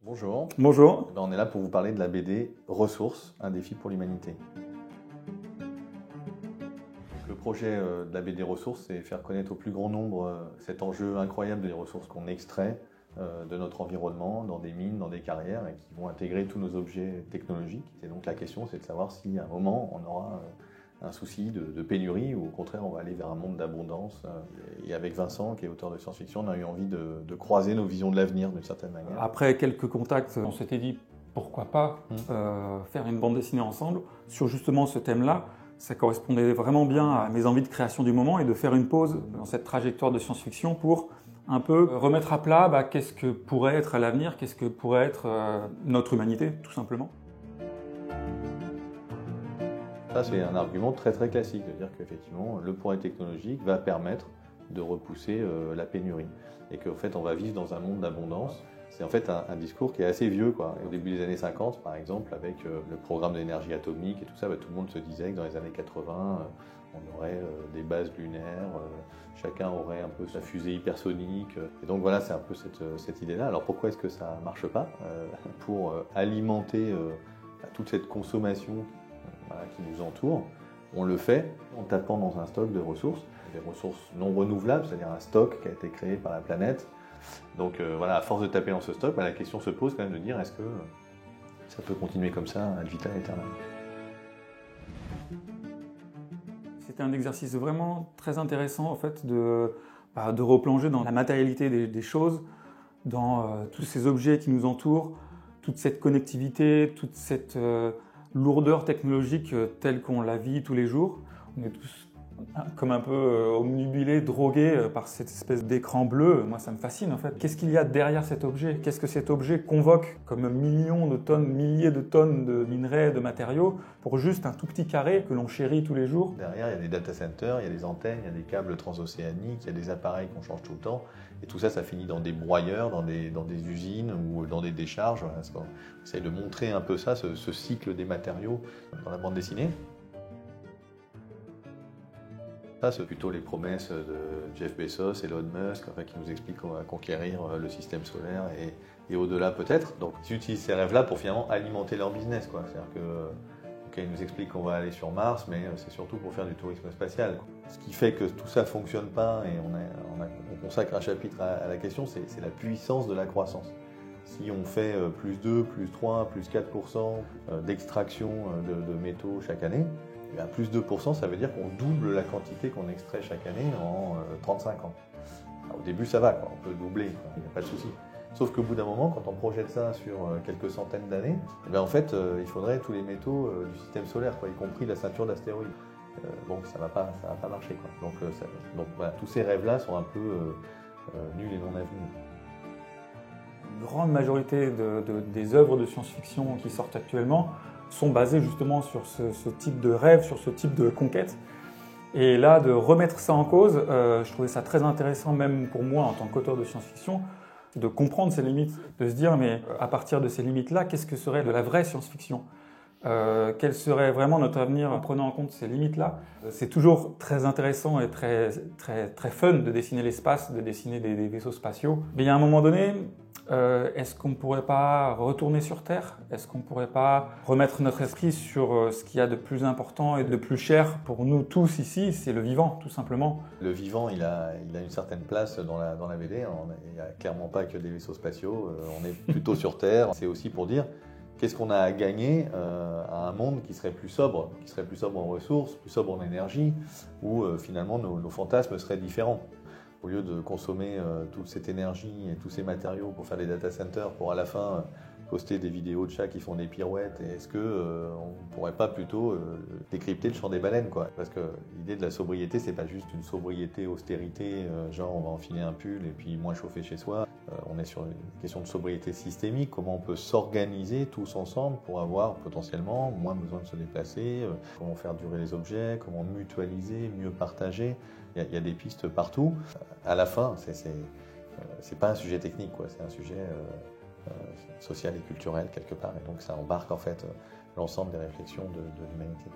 Bonjour. Bonjour. On est là pour vous parler de la BD Ressources, un défi pour l'humanité. Le projet de la BD Ressources, c'est faire connaître au plus grand nombre cet enjeu incroyable des ressources qu'on extrait de notre environnement, dans des mines, dans des carrières, et qui vont intégrer tous nos objets technologiques. Et donc la question, c'est de savoir si à un moment, on aura un souci de pénurie, ou au contraire, on va aller vers un monde d'abondance. Et avec Vincent, qui est auteur de science-fiction, on a eu envie de croiser nos visions de l'avenir d'une certaine manière. Après quelques contacts, on s'était dit pourquoi pas faire une bande dessinée ensemble sur justement ce thème-là. Ça correspondait vraiment bien à mes envies de création du moment et de faire une pause dans cette trajectoire de science-fiction pour un peu remettre à plat qu'est-ce que pourrait être à l'avenir, qu'est-ce que pourrait être notre humanité, tout simplement. Ça, c'est un argument très classique, c'est-à-dire qu'effectivement, le progrès technologique va permettre de repousser la pénurie. Et qu'en fait, on va vivre dans un monde d'abondance. C'est en fait un discours qui est assez vieux, quoi. Au début des années 50, par exemple, avec le programme d'énergie atomique et tout ça, tout le monde se disait que dans les années 80, on aurait des bases lunaires, chacun aurait un peu sa fusée hypersonique. Et donc voilà, c'est un peu cette idée-là. Alors pourquoi est-ce que ça ne marche pas pour alimenter toute cette consommation qui nous entoure? On le fait en tapant dans un stock de ressources, des ressources non renouvelables, c'est-à-dire un stock qui a été créé par la planète. Donc voilà, à force de taper dans ce stock, la question se pose quand même de dire est-ce que ça peut continuer comme ça ad vitam aeternam? C'était un exercice vraiment très intéressant en fait de replonger dans la matérialité des choses, dans tous ces objets qui nous entourent, toute cette connectivité, toute cette lourdeur technologique telle qu'on la vit tous les jours. On est tous comme un peu omnubilés, drogués par cette espèce d'écran bleu. Moi, ça me fascine en fait. Qu'est-ce qu'il y a derrière cet objet? Qu'est-ce que cet objet convoque comme millions de tonnes, milliers de tonnes de minerais, de matériaux pour juste un tout petit carré que l'on chérit tous les jours? Derrière, il y a des data centers, il y a des antennes, il y a des câbles transocéaniques, il y a des appareils qu'on change tout le temps. Et tout ça, ça finit dans des broyeurs, dans des usines ou dans des décharges. Voilà, on essaye de montrer un peu ça, ce cycle des matériaux dans la bande dessinée. Ça, c'est plutôt les promesses de Jeff Bezos, Elon Musk, qui nous expliquent qu'on va conquérir le système solaire et au-delà peut-être. Donc ils utilisent ces rêves-là pour finalement alimenter leur business, quoi. C'est-à-dire qu'ils nous expliquent qu'on va aller sur Mars, mais c'est surtout pour faire du tourisme spatial, quoi. Ce qui fait que tout ça ne fonctionne pas, et on consacre un chapitre à la question, c'est la puissance de la croissance. Si on fait plus 2, plus 3, plus 4% d'extraction de métaux chaque année, plus 2%, ça veut dire qu'on double la quantité qu'on extrait chaque année en 35 ans. Alors, au début, ça va, quoi. On peut doubler, il n'y a pas de souci. Sauf qu'au bout d'un moment, quand on projette ça sur quelques centaines d'années, en fait, il faudrait tous les métaux du système solaire, quoi, y compris la ceinture d'astéroïdes. Donc ça va pas marcher, quoi. Donc voilà, tous ces rêves-là sont un peu nuls et non avenus. Une grande majorité des œuvres de science-fiction qui sortent actuellement sont basés justement sur ce type de rêve, sur ce type de conquête. Et là, de remettre ça en cause, je trouvais ça très intéressant, même pour moi en tant qu'auteur de science-fiction, de comprendre ces limites, de se dire, mais à partir de ces limites-là, qu'est-ce que serait de la vraie science-fiction? Quel serait vraiment notre avenir en prenant en compte ces limites-là? C'est toujours très intéressant et très fun de dessiner l'espace, de dessiner des vaisseaux spatiaux. Mais il y a un moment donné, est-ce qu'on ne pourrait pas retourner sur Terre? Est-ce qu'on ne pourrait pas remettre notre esprit sur ce qu'il y a de plus important et de plus cher pour nous tous ici? C'est le vivant, tout simplement. Le vivant, il a une certaine place dans la BD. Il n'y a clairement pas que des vaisseaux spatiaux. On est plutôt sur Terre. C'est aussi pour dire qu'est-ce qu'on a à gagner à un monde qui serait plus sobre en ressources, plus sobre en énergie, où finalement nos fantasmes seraient différents. Au lieu de consommer toute cette énergie et tous ces matériaux pour faire des data centers, pour à la fin poster des vidéos de chats qui font des pirouettes, est-ce qu'on ne pourrait pas plutôt décrypter le chant des baleines, quoi? Parce que l'idée de la sobriété, c'est pas juste une sobriété austérité, genre on va enfiler un pull et puis moins chauffer chez soi. On est sur une question de sobriété systémique, comment on peut s'organiser tous ensemble pour avoir potentiellement moins besoin de se déplacer, comment faire durer les objets, comment mutualiser, mieux partager. Il y a des pistes partout. À la fin, c'est pas un sujet technique, quoi. C'est un sujet social et culturel quelque part. Et donc ça embarque en fait l'ensemble des réflexions de l'humanité.